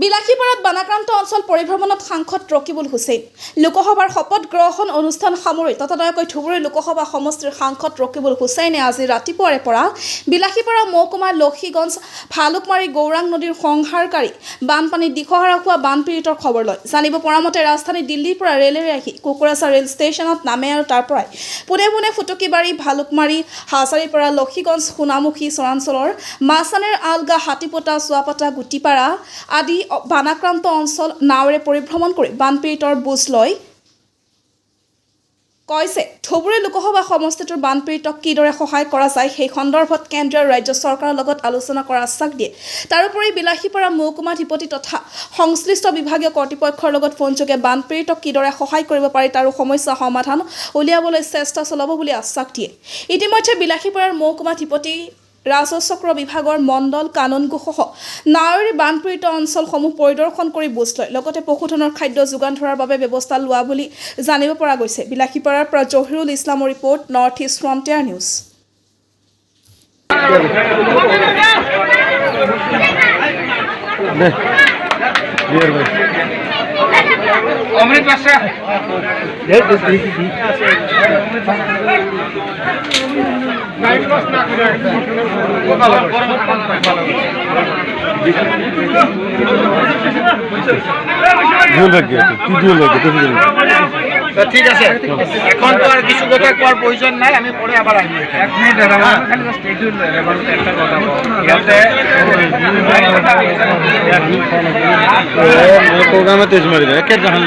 বিলাসীপাৰাত বানাক্ৰান্ত অঞ্চল পৰিভ্ৰমণত সাংসদ ৰকিবুল হুছেইন লোকসভাৰ শপত গ্ৰহণ অনুষ্ঠান সামৰি ততাতয়াকৈ ধুবুৰী লোকসভা সমষ্টিৰ সাংসদ ৰকিবুল হুছেইনে আজি ৰাতিপুৱাৰে পৰা বিলাসীপাৰা মহকুমাৰ লক্ষীগঞ্জ ভালুকমাৰী গৌৰাং নদীৰ সংহাৰকাৰী বানপানীত দিশহাৰা হোৱা বানপীড়িতৰ খবৰ লয়। জানিব পৰা মতে ৰাজধানী দিল্লীৰ পৰা ৰেলেৰে আহি কুকুৰাচাৰ ৰেল ষ্টেচনত নামে আৰু তাৰ পৰাই পোনে পোনে ফুটুকিবাৰী ভালুকমাৰী হাজাৰীৰ পৰা লক্ষীগঞ্জ সোণামুখী চৰাঞ্চলৰ মাছানেৰ আলগা হাতীপোতা চোৱাপাতা গুটিপাৰা আদি বানাক্ৰান্ত অঞ্চল নাৱেৰে পৰিভ্ৰমণ কৰি বানপীড়িতৰ বুজ লয়। কৈছে ধুবুৰী লোকসভা সমষ্টিটোৰ বানপীড়িতক কিদৰে সহায় কৰা যায় সেই সন্দৰ্ভত কেন্দ্ৰীয় ৰাজ্য চৰকাৰৰ লগত আলোচনা কৰাৰ আশ্বাস দিয়ে। তাৰোপৰি বিলাসীপাৰা মহকুমাধিপতি তথা সংশ্লিষ্ট বিভাগীয় কৰ্তৃপক্ষৰ লগত ফোনযোগে বানপীড়িতক কিদৰে সহায় কৰিব পাৰি তাৰো সমস্যা সমাধান উলিয়াবলৈ চেষ্টা চলাব বুলি আশ্বাস দিয়ে। ইতিমধ্যে বিলাসীপাৰাৰ মহকুমাধিপতি ৰাজচক্ৰ বিভাগৰ মণ্ডল কানুনগোসহ নাৱেৰে বানপীড়িত অঞ্চলসমূহ পৰিদৰ্শন কৰি বুজ লয়। লগতে পশুধনৰ খাদ্য যোগান ধৰাৰ বাবে ব্যৱস্থা লোৱা বুলি জানিব পৰা গৈছে। বিলাসীপাৰাৰ পৰা জহিৰুল ইছলামৰ report, north east frontier news. ঠিক আছে, এখন তো আর কিছু কথা কোয়ার প্রয়োজন নাই, আমি পরে আবার আসবো। এক মিনিট খালি জাস্ট একটু একটা কথা ইয়াতে প্রোগ্রামে তেজ মারি দেয় কে জাহান